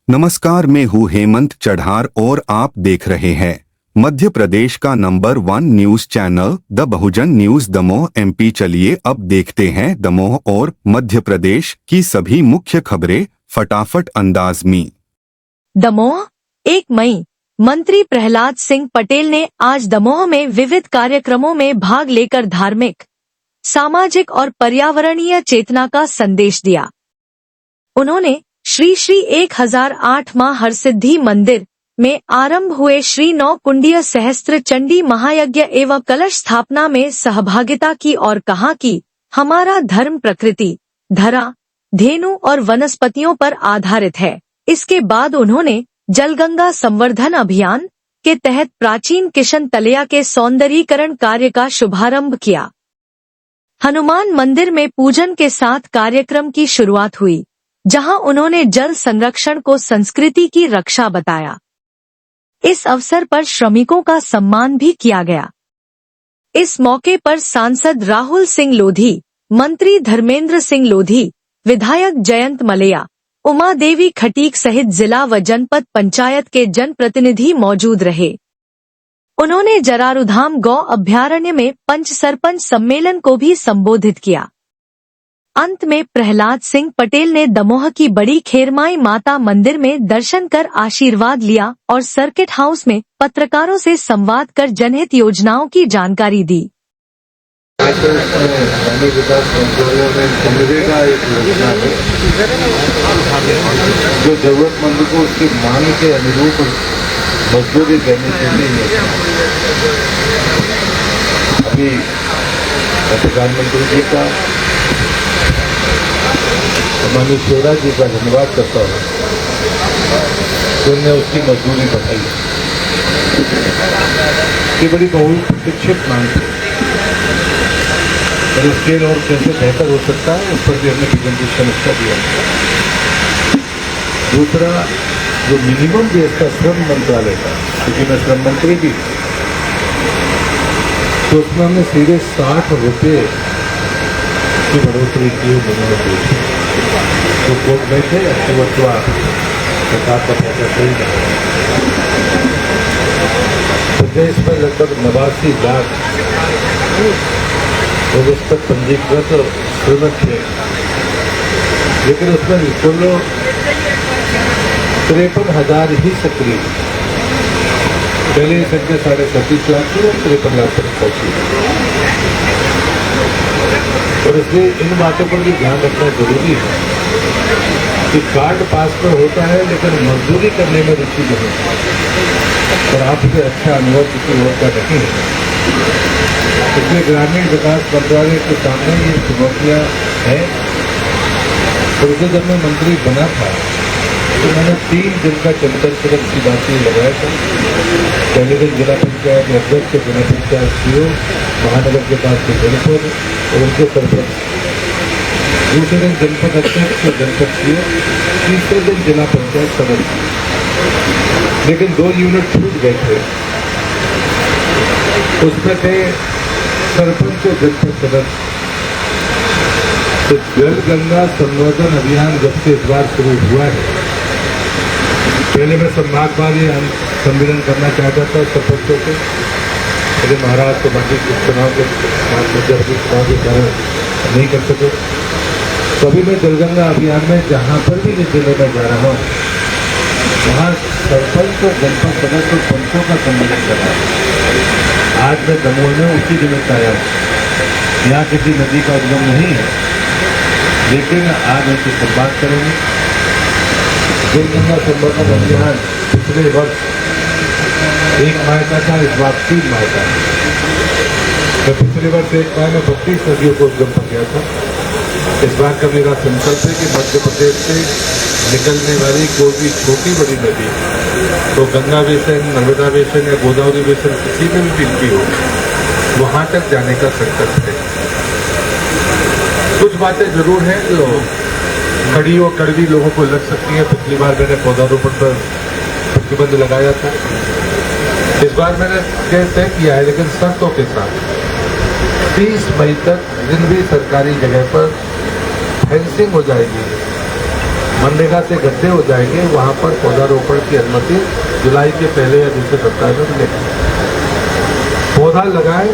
नमस्कार, मैं हूँ हेमंत चढ़ार और आप देख रहे हैं मध्य प्रदेश का number 1 news channel the Bahujan news Damoh MP। चलिए अब देखते हैं दमोह और मध्य प्रदेश की सभी मुख्य खबरें फटाफट अंदाज में। दमोह 1 मई। मंत्री प्रहलाद सिंह पटेल ने आज दमोह में विविध कार्यक्रमों में भाग लेकर धार्मिक, सामाजिक और पर्यावरणीय चेतना का संदेश दिया। उन्होंने श्री 1008 मां हरसिद्धि मंदिर में आरंभ हुए श्री 9 कुंडीय सहस्त्र चंडी महायज्ञ एवं कलश स्थापना में सहभागिता की और कहा कि हमारा धर्म प्रकृति, धरा, धेनु और वनस्पतियों पर आधारित है। इसके बाद उन्होंने जलगंगा संवर्धन अभियान के तहत प्राचीन किशन तलैया के सौंदर्यीकरण कार्य का शुभारंभ किया। हनुमान मंदिर में पूजन के साथ कार्यक्रम की शुरुआत हुई, जहां उन्होंने जल संरक्षण को संस्कृति की रक्षा बताया। इस अवसर पर श्रमिकों का सम्मान भी किया गया। इस मौके पर सांसद राहुल सिंह लोधी, मंत्री धर्मेंद्र सिंह लोधी, विधायक जयंत मलैया, उमा देवी खटीक सहित जिला व जनपद पंचायत के जनप्रतिनिधि मौजूद रहे। उन्होंने जरारुधाम गौ अभ्यारण्य में पंच सरपंच सम्मेलन को भी संबोधित किया। अंत में प्रहलाद सिंह पटेल ने दमोह की बड़ी खेरमाई माता मंदिर में दर्शन कर आशीर्वाद लिया और सर्किट हाउस में पत्रकारों से संवाद कर जनहित योजनाओं की जानकारी दी। जो जरूरतमंद को उसकी मांग के अनुरूप मजदूरी देने के लिए अभी प्रधानमंत्री जी का, माननीय शिवराज जी का धन्यवाद करता हूँ। उन्होंने उसकी मजदूरी बताई कि बड़ी बहुत प्रतीक्षित मांग थी और इसके और कैसे बेहतर हो सकता है, उस पर भी हमने प्रेजेंटेशन उसका दिया। दूसरा, जो मिनिमम भी इसका श्रम मंत्रालय का, क्योंकि मैं श्रम मंत्री भी, तो उसमें हमने सीधे 60 रुपये की बढ़ोतरी की मिनिमम। तो कोर्ट में थे अक्टूबर सरकार का पैसा सही नहीं। प्रदेश में लगभग 89 लाख व्यवस्थित पंजीकृत श्रमिक थे, लेकिन उसमें कुल 53,000 ही सक्रिय। पहले ही संख्या 37.5 लाख थी और 53 लाख तक पहुंची। और इसलिए इन बातों पर भी ध्यान रखना जरूरी है कि कार्ड पास तो होता है, लेकिन मजदूरी करने में रुचि नहीं और आपसे अच्छा अनुभव किसी और का नहीं है। इसलिए ग्रामीण विकास मंत्रालय के सामने ये चुनौतियां हैं। और जब मैं मंत्री बना था तो मैंने 3 दिन का चिंतन सिर्फ की बात लगाया था। पहले दिन जिला पंचायत अध्यक्ष, जिला पंचायत CEO, महानगर के पास के जनपद और उनके सरपंच, दूसरे दिन जनपद अध्यक्ष और जनपद CEO, तीसरे दिन जिला पंचायत सदस्य। लेकिन 2 यूनिट छूट गए थे, उसमें थे सरपंच और जनपद सदस्य। तो जल गंगा संवर्धन अभियान जब से इस बार शुरू हुआ है, पहले मैं संवादवादी सम्मेलन करना चाहता था सरपंचों के, लेकिन महाराज तो बाकी चुनाव के चुनाव के कारण नहीं कर सके। तो अभी मैं जलगंगा अभियान में जहाँ पर भी जिले में जा रहा हूँ, वहाँ सरपंच और जनपद सदस्य और पंचों का सम्मेलन कर रहा हूँ। आज मैं दमोह में उसी निमित्त आया हूँ। यहाँ किसी नदी का उद्गम नहीं है, लेकिन आज हम कुछ बात करेंगे। जलगंगा संवर्धन अभियान पिछले वर्ष 1 माह का था, इस बार 3 माह का। मैं पिछले वर्ष 1 माह में 32 नदियों को उद्गम कर गया था। इस बार का मेरा संकल्प है कि मध्य प्रदेश से निकलने वाली कोई भी छोटी बड़ी नदी, तो गंगा बेसिन, नर्मदा बेसिन या गोदावरी बेसिन, किसी में भी इनकी हो, वहां तक जाने का संकल्प है। कुछ बातें जरूर हैं जो कड़ी और कड़वी लोगों को लग सकती है। पिछली बार मैंने पौधारोपण पर प्रतिबंध लगाया था, इस बार मैंने तय किया है, लेकिन शर्तों के साथ। 30 मई तक जिन भी सरकारी जगह पर फेंसिंग हो जाएगी, मनरेगा से गड्ढे हो जाएंगे, वहां पर पौधारोपण की अनुमति जुलाई के पहले या दूसरे सप्ताह में मिलेगी। पौधा लगाए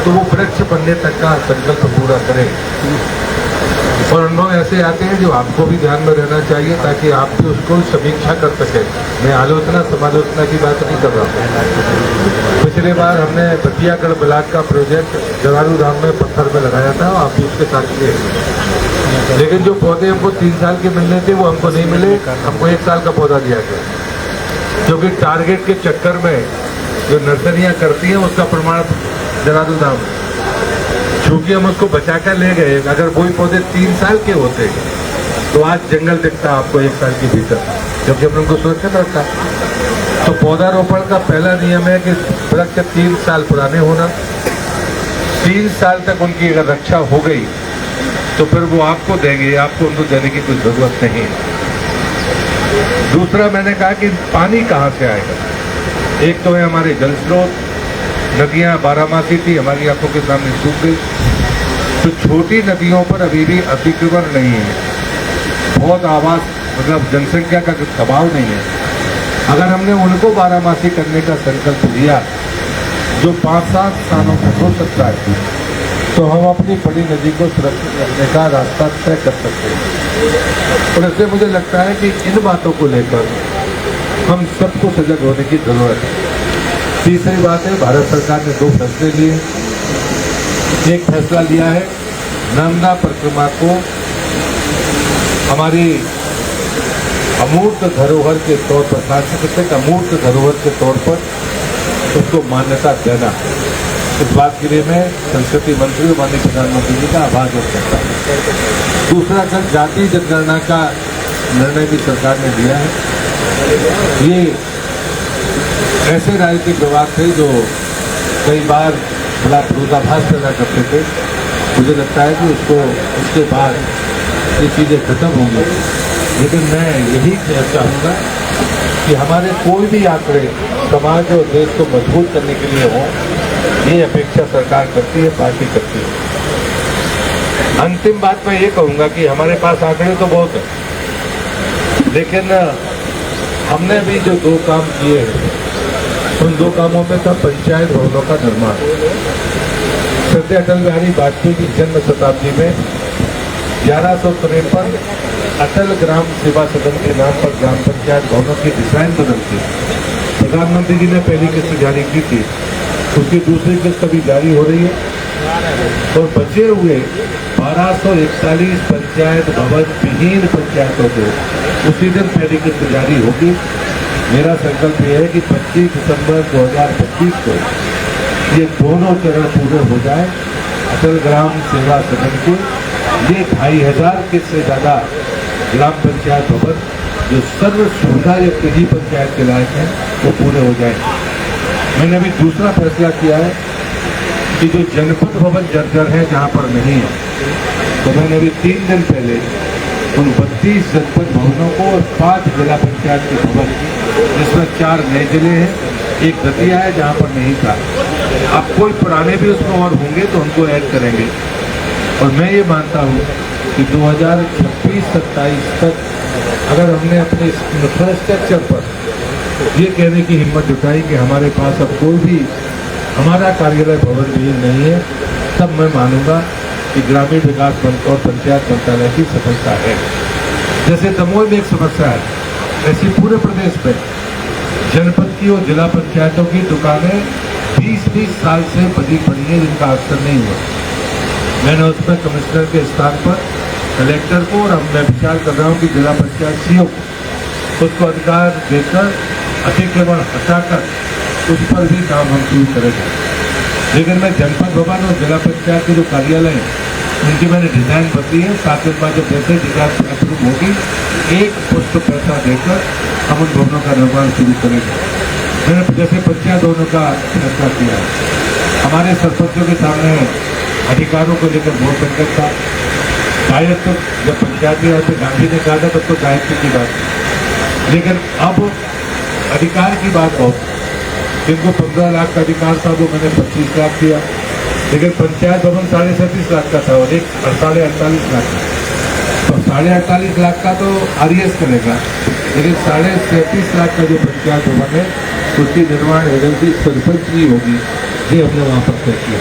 तो वो वृक्ष बनने तक का संकल्प पूरा करें। और अनुभव ऐसे आते हैं जो आपको भी ध्यान में रहना चाहिए, ताकि आप भी उसको समीक्षा कर सकें। मैं आलोचना समालोचना की बात नहीं कर रहा हूँ। पिछले बार हमने बतियागढ़ ब्लॉक का प्रोजेक्ट जगारू धाम में पत्थर में लगाया था, आप भी उसके साथ किए, लेकिन जो पौधे हमको 3 साल के मिलने थे वो हमको नहीं मिले, हमको 1 साल का पौधा दिया गया, क्योंकि टारगेट के चक्कर में जो नर्सरियां करती हैं उसका प्रमाण जगारू धाम, क्योंकि हम उसको बचा कर ले गए। अगर वही पौधे 3 साल के होते तो आज जंगल दिखता आपको 1 साल के भीतर, जबकि हमने उनको सुरक्षित रखा। तो पौधारोपण का पहला नियम है कि वृक्ष 3 साल पुराने होना, 3 साल तक उनकी अगर रक्षा हो गई तो फिर वो आपको देंगे, आपको उनको देने की कोई जरूरत नहीं। दूसरा मैंने कहा कि पानी कहाँ से आएगा। एक तो है हमारे जल स्रोत, नदियां 12मासी थी, हमारी आंखों के सामने सूख गई। तो छोटी नदियों पर अभी भी अतिक्रमण नहीं है, बहुत आवास मतलब जनसंख्या का दबाव नहीं है। अगर हमने उनको 12मासी करने का संकल्प लिया जो 5-7 सालों तक हो सकता है, तो हम अपनी बड़ी नदी को सुरक्षित रखने का रास्ता तय कर सकते हैं। और इसलिए मुझे लगता है कि इन बातों को लेकर हम सबको सजग होने की जरूरत है। तीसरी बात है, भारत सरकार ने 2 फैसले लिए। एक फैसला लिया है नर्मदा परिक्रमा को हमारी अमूर्त धरोहर के तौर पर, सांस्कृतिक अमूर्त धरोहर के तौर पर उसको मान्यता देना। इस बात के लिए मैं संस्कृति मंत्री और माननीय प्रधानमंत्री जी का आभार व्यक्त करता हूँ। दूसरा जाति जनगणना का निर्णय भी सरकार ने लिया है। ये ऐसे राजनीतिक विवाद थे जो कई बार बड़ा विरोधाभास पैदा करते थे। मुझे लगता है कि उसके बाद ये चीज़ें खत्म होंगी। लेकिन मैं यही चाहूँगा कि हमारे कोई भी आंकड़े समाज और देश को मजबूत करने के लिए हों, ये अपेक्षा सरकार करती है, पार्टी करती है। अंतिम बात मैं ये कहूँगा कि हमारे पास आंकड़े तो बहुत हैं, लेकिन हमने भी जो 2 काम किए हैं, उन 2 कामों में था पंचायत भवनों का निर्माण। श्रद्धेय अटल बिहारी वाजपेयी की जन्म शताब्दी में 1153 अटल ग्राम सेवा सदन के नाम पर ग्राम पंचायत भवनों की डिजाइन बदलती प्रधानमंत्री जी ने पहली किस्त जारी की थी, उसकी दूसरी किस्त अभी जारी हो रही है। और बचे हुए 1241 पंचायत भवन विहीन पंचायतों को उसी दिन पहली किस्त जारी होगी। मेरा संकल्प यह है कि 25 दिसंबर 2025 को ये दोनों चरण पूरे हो जाए। अटल ग्राम सेवा सदन के ये 2500 के से ज़्यादा ग्राम पंचायत भवन जो सर्व सुविधा युक्त निजी पंचायत के लायक हैं वो पूरे हो जाएंगे। मैंने अभी दूसरा फैसला किया है कि जो जनपद भवन जर्जर है जहाँ पर नहीं है, तो मैंने अभी 3 दिन पहले उन 32 जनपद भवनों को और 5 जिला पंचायत के भवन, जिसमें 4 नए जिले हैं, एक दतिया है जहाँ पर नहीं था। अब कोई पुराने भी उसमें और होंगे तो उनको ऐड करेंगे। और मैं ये मानता हूँ कि 2026-27 तक अगर हमने अपने इंफ्रास्ट्रक्चर पर ये कहने की हिम्मत जुटाई कि हमारे पास अब कोई भी हमारा कार्यालय भवन भी नहीं है, तब मैं मानूंगा कि ग्रामीण विकास मंत्रालय और पंचायत मंत्रालय की सफलता है। जैसे दमोह में एक समस्या है, ऐसी पूरे प्रदेश में जनपद की और जिला पंचायतों की दुकानें 20-20 साल से बनी पड़ी है, जिनका अक्सर नहीं हुआ। मैंने उसमें कमिश्नर के स्थान पर कलेक्टर को और मैं विचार कर रहा हूँ कि जिला पंचायत सीओ को उसको अधिकार देकर अतिक्रमण हटाकर उस पर भी काम हम शुरू करेंगे। लेकिन मैं जनपद भवन और जिला पंचायत के जो कार्यालय हैं उनकी मैंने डिजाइन बदली है। 7 दिन बाद जब जैसे डिजाइन अप्रूव होगी, एक पुष्ट पैसा देकर हम उन भवनों का निर्माण शुरू करेंगे। मैंने जैसे पंचायत भवनों का फैसला किया, हमारे सरपंचों के सामने अधिकारों को लेकर बहुत संकट था। शायद तो जब पंचायती राज में गांधी ने कहा था तब तो दायित्व की बात थी, लेकिन अब अधिकार की बात बहुत। जिनको 15 लाख का अधिकार था वो मैंने 25 लाख दिया, लेकिन पंचायत भवन 37.5 लाख का था और एक 48.5 लाख का। तो 48.5 लाख का तो आरएस करेगा, लेकिन 37.5 लाख का जो पंचायत भवन है उसकी निर्माण एजेंसी सरपंच की होगी, ये हमने वहाँ पर तय किया।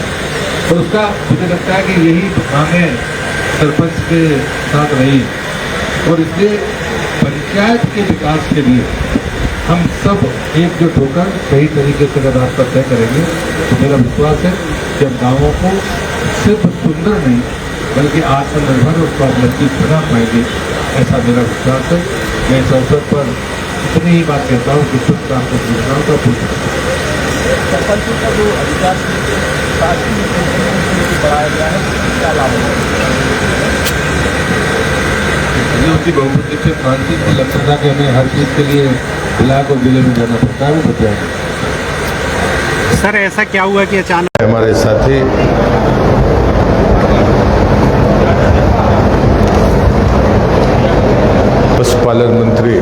और उसका मुझे लगता है कि यही मांगे सरपंच के साथ रही, और इसलिए पंचायत के विकास के लिए हम सब एकजुट होकर सही तरीके से अगर रास्ता तय करेंगे तो मेरा विश्वास है कि हम गाँवों को सिर्फ सुंदर नहीं बल्कि आत्मनिर्भर और स्वावलंबी बना पाएंगे, ऐसा मेरा विश्वास है। मैं इस अवसर पर इतनी ही बात कहता हूँ कि शुभ काम को योजनाओं का पूर्ण सरपंचों का जो अधिकार बढ़ाया गया है क्या लाभ उसकी बहुप्रतीक्षित मानसिक को लगता था कि हमें हर चीज़ के लिए ब्लॉक और जिले में जाना पड़ता है, वो बताया। सर ऐसा क्या हुआ कि अचानक हमारे साथी पशुपालन मंत्री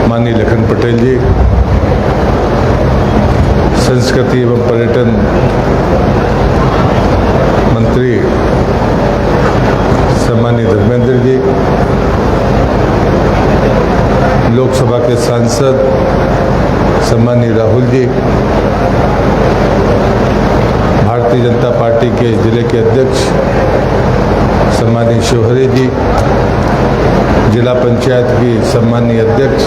माननीय लखन पटेल जी, संस्कृति एवं पर्यटन मंत्री सम्मानीय धर्मेंद्र जी, लोकसभा के सांसद सम्मानीय राहुल जी, भारतीय जनता पार्टी के जिले के अध्यक्ष सम्मानीय शोहरे जी, जिला पंचायत की सम्मानीय अध्यक्ष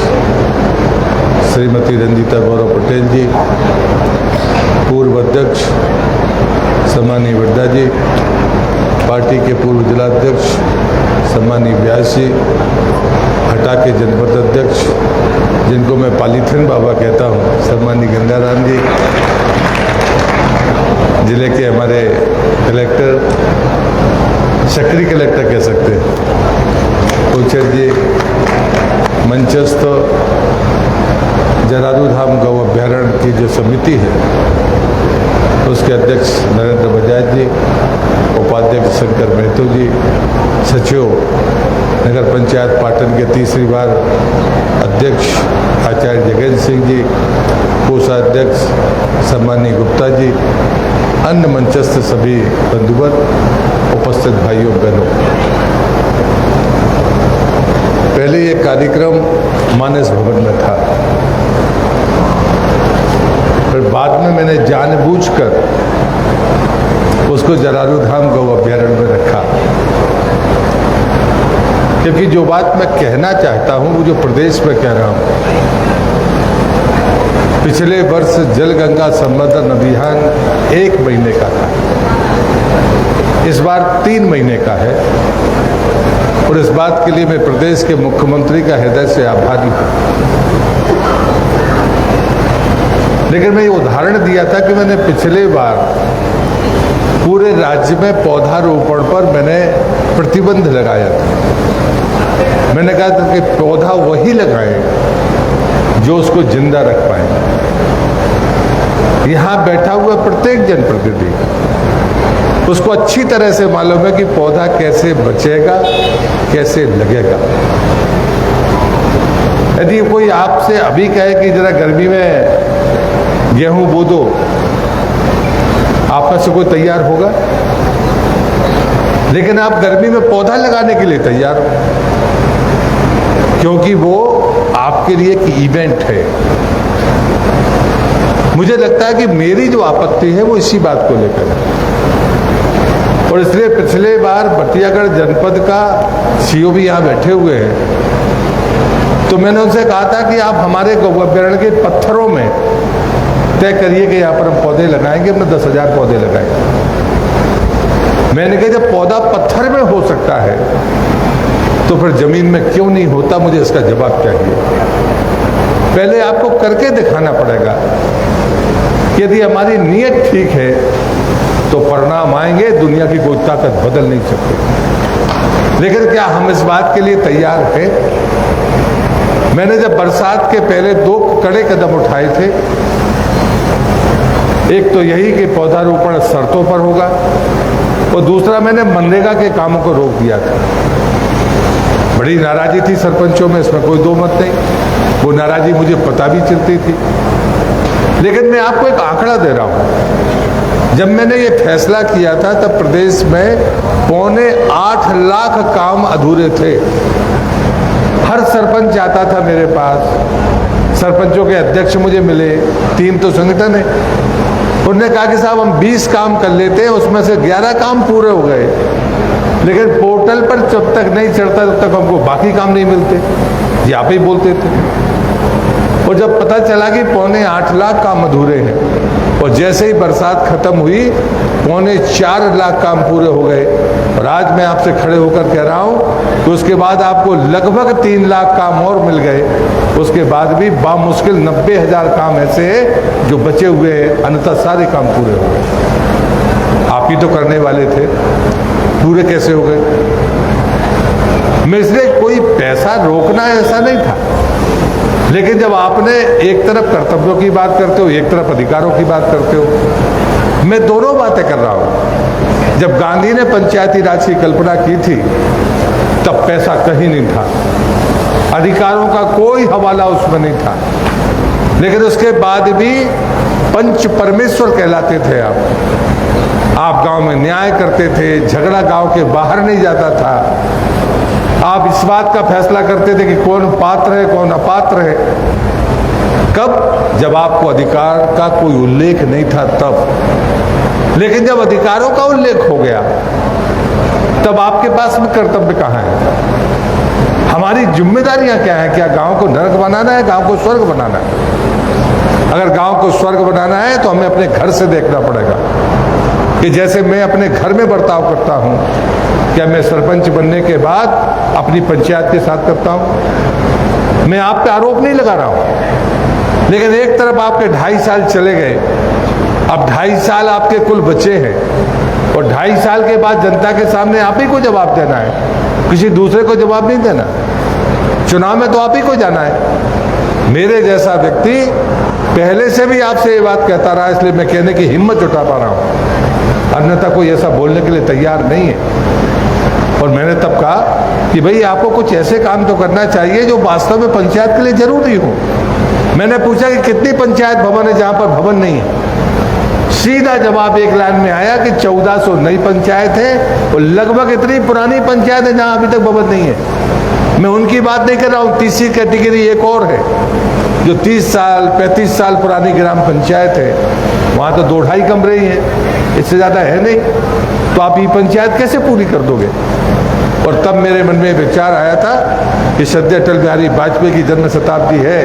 श्रीमती रंजीता गौरव पटेल जी, पूर्व अध्यक्ष सम्मानीय वड्डा जी, पार्टी के पूर्व जिलाध्यक्ष सम्मानीय व्यास जी, हटा के जनपद अध्यक्ष जिनको मैं पॉलीथिन बाबा कहता हूँ सम्मानीय गंगाराम जी, जिले के हमारे कलेक्टर, सक्रिय कलेक्टर कह सकते हैं, कोचर जी, मंचस्थ जरारू धाम गौ अभ्यारण्य की जो समिति है उसके अध्यक्ष नरेंद्र बजाज जी, उपाध्यक्ष शंकर महतो जी, सचिव नगर पंचायत पाटन के तीसरी बार अध्यक्ष आचार्य जगेंद्र सिंह जी, कोषाध्यक्ष सम्मानीय गुप्ता जी, अन्य मंचस्थ सभी बंधुवर, उपस्थित भाइयों बहनों। पहले ये कार्यक्रम मानस भवन में था, फिर बाद में मैंने जानबूझकर उसको जरारू धाम गौ अभ्यारण्य में रखा, क्योंकि जो बात मैं कहना चाहता हूं वो जो प्रदेश में कह रहा हूं। पिछले वर्ष जल गंगा संवर्धन अभियान 1 महीने का था, इस बार 3 महीने का है, और इस बात के लिए मैं प्रदेश के मुख्यमंत्री का हृदय से आभारी हूं। लेकिन मैं ये उदाहरण दिया था कि मैंने पिछले बार पूरे राज्य में पौधारोपण पर मैंने प्रतिबंध लगाया था। मैंने कहा था कि पौधा वही लगाएं जो उसको जिंदा रख पाए। यहाँ बैठा हुआ प्रत्येक जनप्रतिनिधि उसको अच्छी तरह से मालूम है कि पौधा कैसे बचेगा, कैसे लगेगा। यदि कोई आपसे अभी कहे कि जरा गर्मी में गेहूं बो दो, आप में से कोई तैयार होगा? लेकिन आप गर्मी में पौधा लगाने के लिए तैयार हो, क्योंकि वो आपके लिए एक इवेंट है। मुझे लगता है कि मेरी जो आपत्ति है वो इसी बात को लेकर है, और इसलिए पिछले बार बटियागढ़ जनपद का सीओ भी यहाँ बैठे हुए हैं, तो मैंने उनसे कहा था कि आप हमारे गौ अभ्यारण्य के पत्थरों में तय करिए कि यहाँ पर हम पौधे लगाएंगे, हमने 10,000 पौधे लगाए। मैंने कहा जब पौधा पत्थर में हो सकता है तो फिर जमीन में क्यों नहीं होता? मुझे इसका जवाब चाहिए। पहले आपको करके दिखाना पड़ेगा। यदि हमारी नीयत ठीक है तो परिणाम आएंगे, दुनिया की कोई ताकत बदल नहीं सकती। लेकिन क्या हम इस बात के लिए तैयार हैं? मैंने जब बरसात के पहले 2 कड़े कदम उठाए थे, एक तो यही कि पौधारोपण शर्तों पर होगा, और दूसरा मैंने मनरेगा के कामों को रोक दिया था। बड़ी नाराजी थी सरपंचों में, इसमें कोई दो मत नहीं, वो नाराजी मुझे पता भी चलती थी। लेकिन मैं आपको एक आंकड़ा दे रहा हूं जब मैंने ये फैसला किया था तब प्रदेश में 7.25 लाख काम अधूरे थे। हर सरपंच आता था मेरे पास, सरपंचों के अध्यक्ष मुझे मिले, 3 तो संगठन है। उन्होंने कहा कि साहब हम 20 काम कर लेते हैं, उसमें से 11 काम पूरे हो गए, लेकिन पोर्टल पर जब तक नहीं चढ़ता तब तक हमको बाकी काम नहीं मिलते। ये आप ही बोलते थे। और जब पता चला कि 7.25 लाख काम अधूरे हैं और जैसे ही बरसात खत्म हुई 4.25 लाख काम पूरे हो गए, और आज मैं आपसे खड़े होकर कह रहा हूं कि उसके बाद आपको लगभग 3 लाख काम और मिल गए। उसके बाद भी बामुश्किल 90,000 काम ऐसे हैं जो बचे हुए हैं, अन्यथा सारे काम पूरे हो गए। आप ही तो करने वाले थे, पूरे कैसे हो गए? मैं इसलिए कोई पैसा रोकना ऐसा नहीं था, लेकिन जब आपने एक तरफ कर्तव्यों की बात करते हो, एक तरफ अधिकारों की बात करते हो, मैं दोनों बातें कर रहा हूं। जब गांधी ने पंचायती राज की कल्पना की थी तब पैसा कहीं नहीं था, अधिकारों का कोई हवाला उसमें नहीं था, लेकिन उसके बाद भी पंच परमेश्वर कहलाते थे आप गांव में न्याय करते थे, झगड़ा गांव के बाहर नहीं जाता था। आप इस बात का फैसला करते थे कि कौन पात्र है कौन अपात्र है। कब? जब आपको अधिकार का कोई उल्लेख नहीं था तब। लेकिन जब अधिकारों का उल्लेख हो गया तब आपके पास में कर्तव्य कहां है? हमारी जिम्मेदारियां क्या है? क्या गांव को नरक बनाना है, गांव को स्वर्ग बनाना है? अगर गांव को स्वर्ग बनाना है तो हमें अपने घर से देखना पड़ेगा कि जैसे मैं अपने घर में बर्ताव करता हूं, क्या मैं सरपंच बनने के बाद अपनी पंचायत के साथ करता हूं? मैं आप पे आरोप नहीं लगा रहा हूं, लेकिन एक तरफ आपके 2.5 साल चले गए, अब 2.5 साल आपके कुल बचे हैं, और 2.5 साल के बाद जनता के सामने आप ही को जवाब देना है, किसी दूसरे को जवाब नहीं देना। चुनाव में तो आप ही को जाना है। मेरे जैसा व्यक्ति पहले से भी आपसे ये बात कहता रहा, इसलिए मैं कहने की हिम्मत जुटा पा रहा हूं, अन्यथा कोई ऐसा बोलने के लिए तैयार नहीं है। और मैंने तब कहा कि भाई आपको कुछ ऐसे काम तो करना चाहिए जो वास्तव में पंचायत के लिए जरूरी हो। मैंने पूछा कि कितनी पंचायत भवन है जहां पर भवन नहीं है? सीधा जवाब एक लाइन में आया कि 1400 नई पंचायत है और लगभग इतनी पुरानी पंचायत है जहां अभी तक भवन नहीं है। मैं उनकी बात नहीं कर रहा हूं, तीसरी कैटेगरी एक और है जो 30 साल 35 साल पुरानी ग्राम पंचायत है, वहां तो 2-2.5 कमरे ही हैं, इससे ज्यादा है नहीं। तो आप ये पंचायत कैसे पूरी कर दोगे? और तब मेरे मन में विचार आया था कि सद्य अटल बिहारी वाजपेयी की जन्म शताब्दी है,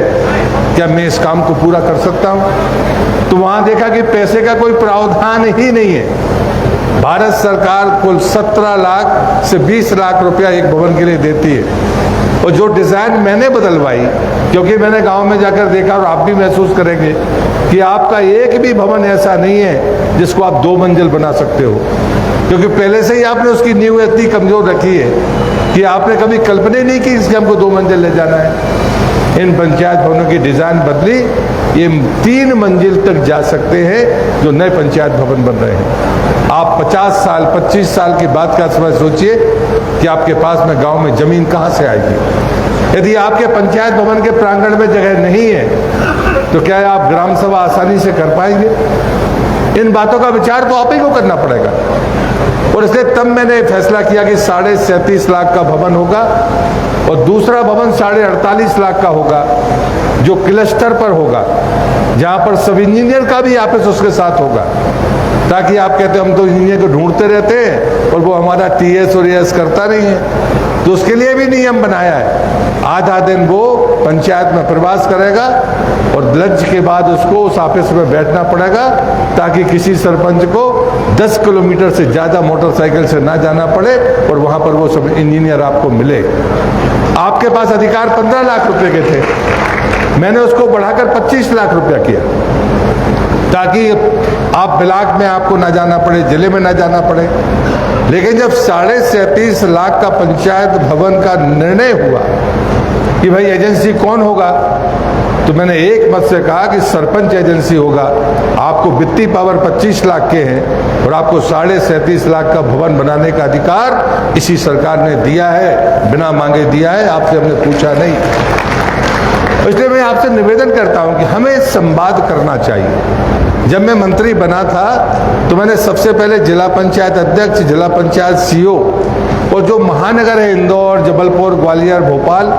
क्या मैं इस काम को पूरा कर सकता हूं? तो वहां देखा कि पैसे का कोई प्रावधान ही नहीं है। भारत सरकार कुल 17 लाख से 20 लाख रुपया एक भवन के लिए देती है, और जो डिजाइन मैंने बदलवाई, क्योंकि मैंने गांव में जाकर देखा और आप भी महसूस करेंगे कि आपका एक भी भवन ऐसा नहीं है जिसको आप 2 मंजिल बना सकते हो, क्योंकि पहले से ही आपने उसकी नींव इतनी कमजोर रखी है कि आपने कभी कल्पना नहीं की इसके हमको 2 मंजिल ले जाना है। इन पंचायत भवनों की डिजाइन बदली, ये 3 मंजिल तक जा सकते हैं जो नए पंचायत भवन बन रहे हैं। आप 50 साल 25 साल की बात का समय सोचिए कि आपके पास में गांव में जमीन कहां से आएगी। यदि आपके पंचायत भवन के प्रांगण में जगह नहीं है तो क्या आप ग्राम सभा आसानी से कर पाएंगे? इन बातों का विचार तो आप ही को करना पड़ेगा। और इसलिए तब मैंने फैसला किया कि 37.5 लाख का भवन होगा और दूसरा भवन 48.5 लाख का होगा जो क्लस्टर पर होगा, जहां पर सब इंजीनियर का भी आपस उसके साथ होगा, ताकि आप कहते हम तो इंजीनियर को ढूंढते रहते हैं और वो हमारा टीएस और एएस करता नहीं है। तो उसके लिए भी नियम बनाया है, आधा दिन वो पंचायत में प्रवास करेगा और लंच के बाद उसको उस ऑफिस में बैठना पड़ेगा, ताकि किसी सरपंच को 10 किलोमीटर से ज्यादा मोटरसाइकिल से ना जाना पड़े और वहां पर वो सब इंजीनियर आपको मिले। आपके पास अधिकार 15 लाख रुपए के थे, मैंने उसको बढ़ाकर 25 लाख रुपया किया, ताकि आप ब्लॉक में आपको ना जाना पड़े, जिले में ना जाना पड़े। लेकिन जब 37.5 लाख का पंचायत भवन का निर्णय हुआ कि भाई एजेंसी कौन होगा, तो मैंने एक मत से कहा कि सरपंच एजेंसी होगा। आपको वित्तीय पावर 25 लाख के हैं और आपको 37.5 लाख का भवन बनाने का अधिकार इसी सरकार ने दिया है, बिना मांगे दिया है, आपसे हमने पूछा नहीं। इसलिए मैं आपसे निवेदन करता हूं कि हमें संवाद करना चाहिए। जब मैं मंत्री बना था तो मैंने सबसे पहले जिला पंचायत अध्यक्ष, जिला पंचायत सीईओ और जो महानगर है इंदौर, जबलपुर, ग्वालियर, भोपाल,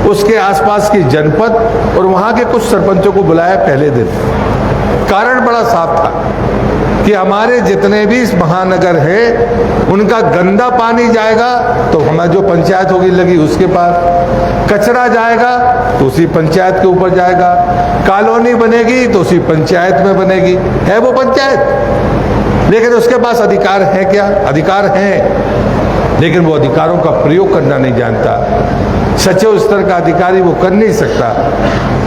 उसके आसपास की जनपद और वहां के कुछ सरपंचों को बुलाया पहले दिन। कारण बड़ा साफ था कि हमारे जितने भी महानगर हैं उनका गंदा पानी जाएगा तो हमारी जो पंचायत होगी लगी उसके पास, कचरा जाएगा तो उसी पंचायत के ऊपर जाएगा, कॉलोनी बनेगी तो उसी पंचायत में बनेगी। है वो पंचायत, लेकिन उसके पास अधिकार है क्या? अधिकार है, लेकिन वो अधिकारों का प्रयोग करना नहीं जानता। सचिव स्तर का अधिकारी वो कर नहीं सकता।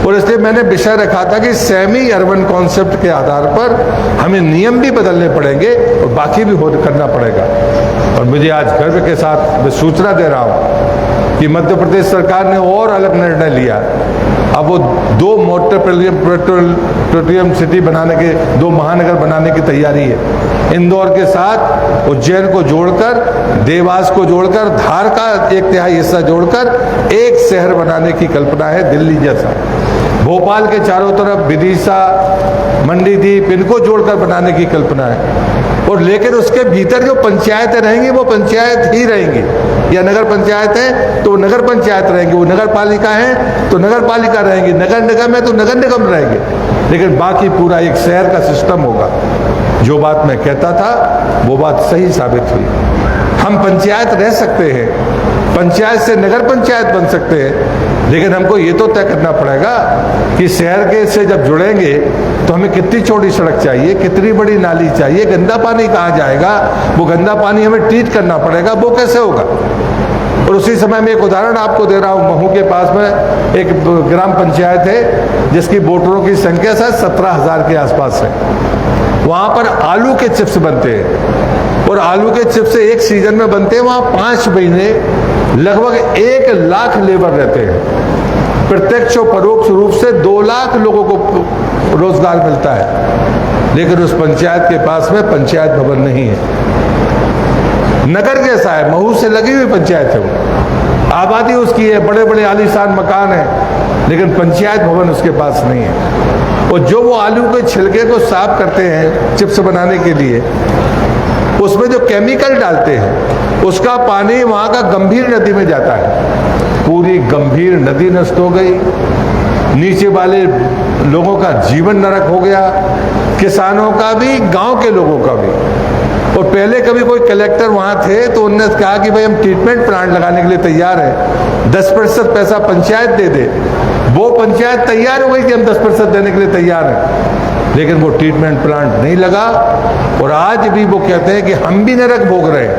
और इसलिए मैंने विषय रखा था कि सेमी अर्बन कॉन्सेप्ट के आधार पर हमें नियम भी बदलने पड़ेंगे और बाकी भी करना पड़ेगा। और मुझे आज गर्व के साथ मैं सूचना दे रहा हूं कि मध्य प्रदेश सरकार ने और अलग निर्णय लिया। अब वो 2 मेट्रोपॉलिटन सिटी बनाने के, 2 महानगर बनाने की तैयारी है। इंदौर के साथ उज्जैन को जोड़कर, देवास को जोड़कर, धार का 1/3 हिस्सा जोड़कर एक शहर बनाने की कल्पना है, दिल्ली जैसा। भोपाल के चारों तरफ विदिशा, मंडीदीप, इनको जोड़कर बनाने की कल्पना है। और लेकिन उसके भीतर जो पंचायतें रहेंगी वो पंचायत ही रहेंगी, या नगर पंचायत है तो नगर पंचायत रहेंगी, वो नगर पालिका है तो नगर पालिका रहेंगी, नगर निगम है तो नगर निगम रहेंगे, लेकिन बाकी पूरा एक शहर का सिस्टम होगा। जो बात मैं कहता था वो बात सही साबित हुई। हम पंचायत रह सकते हैं, पंचायत से नगर पंचायत बन सकते हैं, लेकिन हमको ये तो तय करना पड़ेगा कि शहर के से जब जुड़ेंगे तो हमें कितनी चौड़ी सड़क चाहिए, कितनी बड़ी नाली चाहिए, गंदा पानी कहाँ जाएगा, वो गंदा पानी हमें ट्रीट करना पड़ेगा, वो कैसे होगा। और उसी समय में एक उदाहरण आपको दे रहा हूँ, महू के पास में एक ग्राम पंचायत है जिसकी वोटरों की संख्या शायद 17,000 के आसपास है। वहां पर आलू के चिप्स बनते हैं और आलू के चिप्स एक सीजन में बनते हैं। वहां 5 महीने लगभग 1 लाख लेबर रहते हैं। प्रत्यक्ष और परोक्ष रूप से 2 लाख लोगों को रोजगार मिलता है, लेकिन उस पंचायत के पास में पंचायत भवन नहीं है। नगर जैसा है, महू से लगी हुई पंचायत है, वो आबादी उसकी है, बड़े बड़े आलीशान मकान है, लेकिन पंचायत भवन उसके पास नहीं है। और जो वो आलू के छिलके को साफ करते हैं चिप्स बनाने के लिए, उसमें जो केमिकल डालते हैं उसका पानी वहां का गंभीर नदी में जाता है। पूरी गंभीर नदी नष्ट हो गई, नीचे वाले लोगों का जीवन नरक हो गया, किसानों का भी, गांव के लोगों का भी। और पहले कभी कोई कलेक्टर वहां थे तो उन्होंने कहा कि भाई हम ट्रीटमेंट प्लांट लगाने के लिए तैयार हैं, 10% पैसा पंचायत दे दे। वो पंचायत तैयार हो गई कि हम 10% देने के लिए तैयार हैं, लेकिन वो ट्रीटमेंट प्लांट नहीं लगा। और आज भी वो कहते हैं कि हम भी नरक भोग रहे हैं,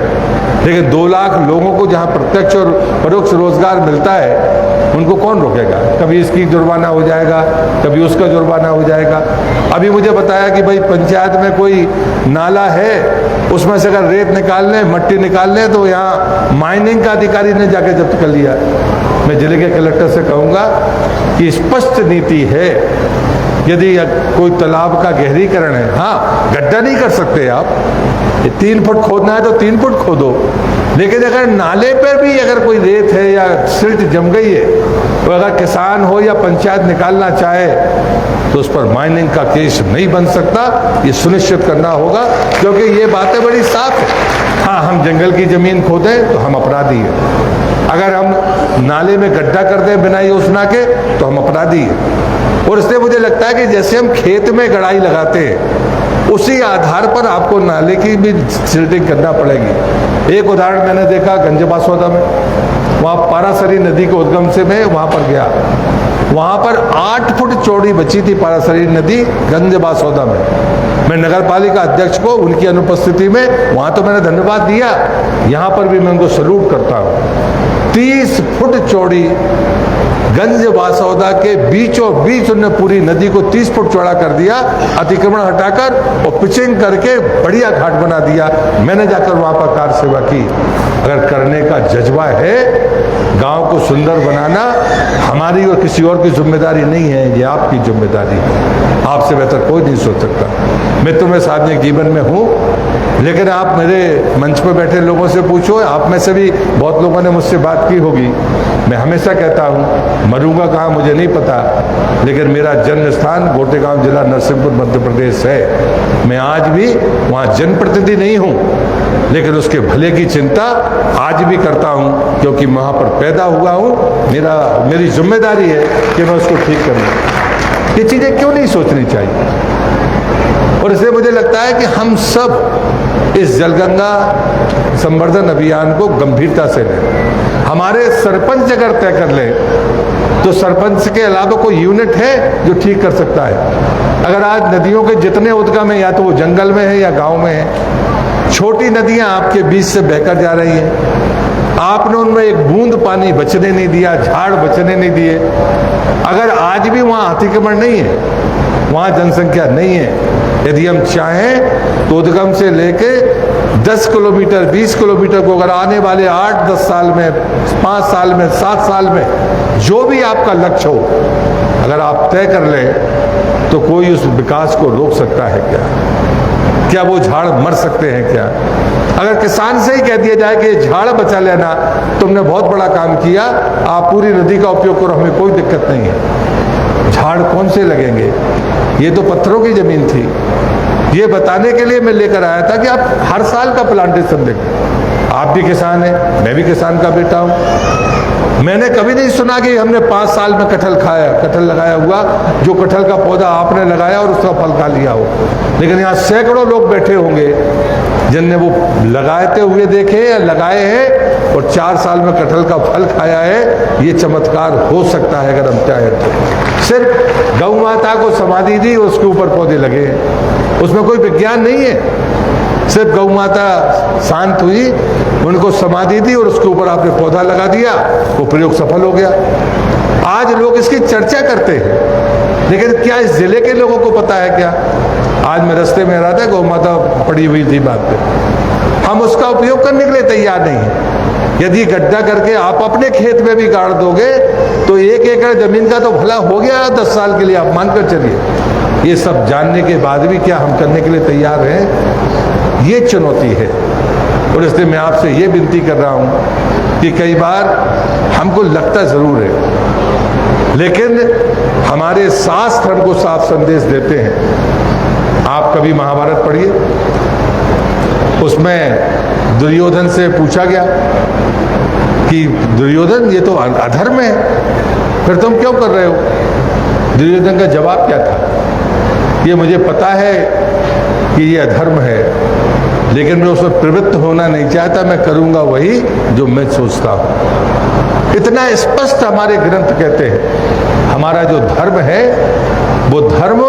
लेकिन 2 लाख लोगों को जहां प्रत्यक्ष और परोक्ष रोजगार मिलता है उनको कौन रोकेगा। कभी इसकी जुर्माना हो जाएगा, कभी उसका जुर्माना हो जाएगा। अभी मुझे बताया कि भाई पंचायत में कोई नाला है, उसमें से अगर रेत निकाल लें, मट्टी निकाल लें तो यहाँ माइनिंग का अधिकारी ने जाके जब्त कर लिया। मैं जिले के कलेक्टर से कहूँगा कि स्पष्ट नीति है, यदि कोई तालाब का गहरीकरण है, हाँ गड्ढा नहीं कर सकते आप, 3 फुट खोदना है तो 3 फुट खोदो, लेकिन अगर नाले पर भी अगर कोई रेत है या सिल्ट जम गई है तो अगर किसान हो या पंचायत निकालना चाहे तो उस पर माइनिंग का केस नहीं बन सकता। ये सुनिश्चित करना होगा, क्योंकि ये बातें बड़ी साफ है। हाँ, हम जंगल की जमीन खोदें तो हम अपराधी हैं, अगर हम नाले में गड्ढा कर दें बिना योजना के तो हम अपराधी हैं। और इसलिए मुझे लगता है कि जैसे हम खेत में गड़ाई लगाते हैं उसी आधार पर आपको नाले की भी सिल्टिंग करना पड़ेगी। एक उदाहरण मैंने देखा गंजबासौदा में, वहाँ पारासरी नदी के उद्गम से मैं वहाँ पर गया, वहाँ पर 8 फुट चौड़ी बची थी पारासरी नदी गंजबासौदा में। मैं नगर पालिका अध्यक्ष को उनकी अनुपस्थिति में वहाँ तो मैंने धन्यवाद दिया, यहाँ पर भी मैं उनको सैल्यूट करता हूँ। 30 फुट चौड़ी गंजबासौदा के बीचों बीच उन्होंने पूरी नदी को 30 फुट चौड़ा कर दिया, अतिक्रमण हटाकर और पिचिंग करके बढ़िया घाट बना दिया। मैंने जाकर वहां पर कार सेवा की। अगर करने का जज्बा है, गांव को सुंदर बनाना हमारी और किसी और की जिम्मेदारी नहीं है, ये आपकी जिम्मेदारी है। आपसे बेहतर कोई नहीं सोच सकता। मैं तुम्हें सार्वजनिक जीवन में हूँ, लेकिन आप मेरे मंच पर बैठे लोगों से पूछो, आप में से भी बहुत लोगों ने मुझसे बात की होगी। मैं हमेशा कहता हूँ मरूंगा कहाँ मुझे नहीं पता, लेकिन मेरा जन्म स्थान गोटेगांव जिला नरसिंहपुर मध्य प्रदेश है। मैं आज भी वहाँ जनप्रतिनिधि नहीं हूँ, लेकिन उसके भले की चिंता आज भी करता हूँ, क्योंकि वहाँ पर पैदा हुआ हूँ। मेरी जिम्मेदारी है कि मैं उसको ठीक करूँ। ये चीज़ें क्यों नहीं सोचनी चाहिए? और इसलिए मुझे लगता है कि हम सब इस जलगंगा संवर्धन अभियान को गंभीरता से लें। हमारे सरपंच अगर तय कर ले तो सरपंच के अलावा कोई यूनिट है जो ठीक कर सकता है। अगर आज नदियों के जितने उद्गम है, या तो वो जंगल में है या गांव में है, छोटी नदियां आपके बीच से बहकर जा रही हैं, आपने उनमें एक बूंद पानी बचने नहीं दिया, झाड़ बचने नहीं दिए। अगर आज भी वहां अतिक्रमण नहीं है, वहां जनसंख्या नहीं है, यदि हम चाहें तो उद्गम से लेके 10 किलोमीटर 20 किलोमीटर को अगर आने वाले 8-10 साल में, 5 साल में, 7 साल में, जो भी आपका लक्ष्य हो, अगर आप तय कर लें तो कोई उस विकास को रोक सकता है क्या? क्या वो झाड़ मर सकते हैं क्या? अगर किसान से ही कह दिया जाए कि झाड़ बचा लेना, तुमने बहुत बड़ा काम किया, आप पूरी नदी का उपयोग करो, हमें कोई दिक्कत नहीं है। झाड़ कौन से लगेंगे? ये तो पत्थरों की जमीन थी। ये बताने के लिए मैं लेकर आया था कि आप हर साल का प्लांटेशन देखें। आप भी किसान हैं, मैं भी किसान का बेटा हूं। मैंने कभी नहीं सुना कि हमने 5 साल में कटहल खाया, कटहल लगाया हुआ, जो कटहल का पौधा आपने लगाया और उसका फल खा लिया हो। लेकिन यहाँ सैकड़ों लोग बैठे होंगे जिनने वो लगाते हुए देखे या लगाए हैं और 4 साल में कटहल का फल खाया है। ये चमत्कार हो सकता है अगर हम चाहें तो। सिर्फ गौ माता को समाधि दी, उसके ऊपर पौधे लगे, उसमें कोई विज्ञान नहीं है। सिर्फ गौ माता शांत हुई, उनको समाधि दी और उसके ऊपर आपने पौधा लगा दिया, वो प्रयोग सफल हो गया। आज लोग इसकी चर्चा करते हैं, लेकिन क्या इस जिले के लोगों को पता है क्या? आज मैं रास्ते में रहा था, गौ माता पड़ी हुई थी बात पे, हम उसका उपयोग करने के लिए तैयार नहीं है। यदि गड्ढा करके आप अपने खेत में भी गाड़ दोगे तो 1 एकड़ जमीन का तो भला हो गया 10 साल के लिए, आप मानकर चलिए। ये सब जानने के बाद भी क्या हम करने के लिए तैयार हैं? ये चुनौती है। और इसलिए मैं आपसे ये विनती कर रहा हूं कि कई बार हमको लगता जरूर है, लेकिन हमारे शास्त्र हमको साफ संदेश देते हैं। आप कभी महाभारत पढ़िए, उसमें दुर्योधन से पूछा गया कि दुर्योधन ये तो अधर्म है, फिर तुम क्यों कर रहे हो? दुर्योधन का जवाब क्या था? ये मुझे पता है कि ये अधर्म है, लेकिन मैं उसमें प्रवृत्त होना नहीं चाहता, मैं करूंगा वही जो मैं सोचता हूं। इतना स्पष्ट हमारे ग्रंथ कहते हैं। हमारा जो धर्म है वो धर्म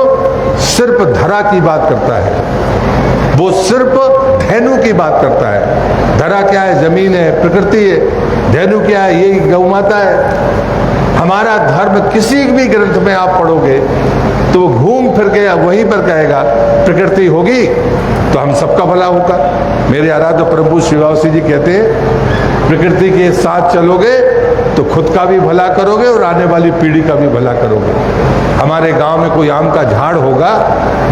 सिर्फ धरा की बात करता है, वो सिर्फ धेनु की बात करता है। धरा क्या है? जमीन है, प्रकृति है। धेनु क्या है? यही गौ माता है। हमारा धर्म किसी भी ग्रंथ में आप पढ़ोगे तो वो घूम फिर के वहीं पर कहेगा प्रकृति होगी तो हम सबका भला होगा। मेरे आराध्य प्रभु शिवासी जी कहते हैं प्रकृति के साथ चलोगे तो खुद का भी भला करोगे और आने वाली पीढ़ी का भी भला करोगे। हमारे गांव में कोई आम का झाड़ होगा,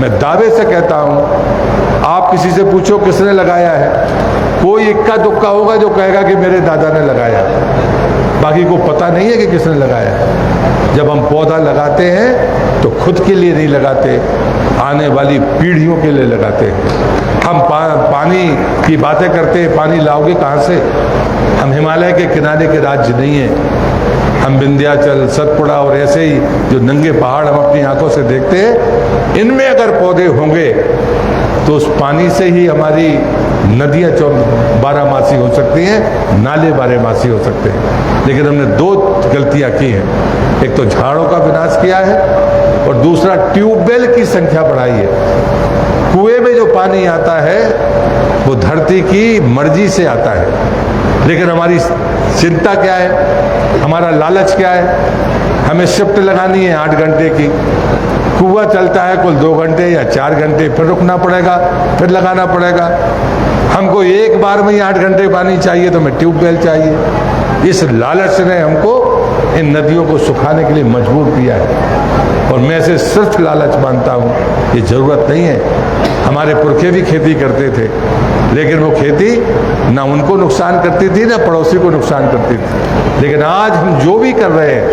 मैं दावे से कहता हूं, आप किसी से पूछो किसने लगाया है, कोई इक्का दुक्का होगा जो कहेगा कि मेरे दादा ने लगाया, बाकी को पता नहीं है कि किसने लगाया है। जब हम पौधा लगाते हैं तो खुद के लिए नहीं लगाते, आने वाली पीढ़ियों के लिए लगाते हैं। हम पानी की बातें करते हैं, पानी लाओगे कहाँ से? हम हिमालय के किनारे के राज्य नहीं हैं। हम विंध्याचल, सतपुड़ा और ऐसे ही जो नंगे पहाड़ हम अपनी आंखों से देखते हैं, इनमें अगर पौधे होंगे तो उस पानी से ही हमारी नदियाँ 12 हो सकती हैं, नाले 12 हो सकते हैं। लेकिन हमने 2 गलतियाँ की हैं। एक तो झाड़ों का विनाश किया है और दूसरा ट्यूबवेल की संख्या बढ़ाई है। कुएं में जो पानी आता है वो धरती की मर्जी से आता है, लेकिन हमारी चिंता क्या है, हमारा लालच क्या है? हमें शिफ्ट लगानी है 8 घंटे की, कुआं चलता है कुल 2 घंटे या 4 घंटे, फिर रुकना पड़ेगा, फिर लगाना पड़ेगा। हमको एक बार में ही 8 घंटे पानी चाहिए तो हमें ट्यूबवेल चाहिए। इस लालच ने हमको इन नदियों को सुखाने के लिए मजबूर किया है। और मैं इसे सिर्फ लालच मानता हूँ, ये जरूरत नहीं है। हमारे पुरखे भी खेती करते थे, लेकिन वो खेती ना उनको नुकसान करती थी ना पड़ोसी को नुकसान करती थी। लेकिन आज हम जो भी कर रहे हैं,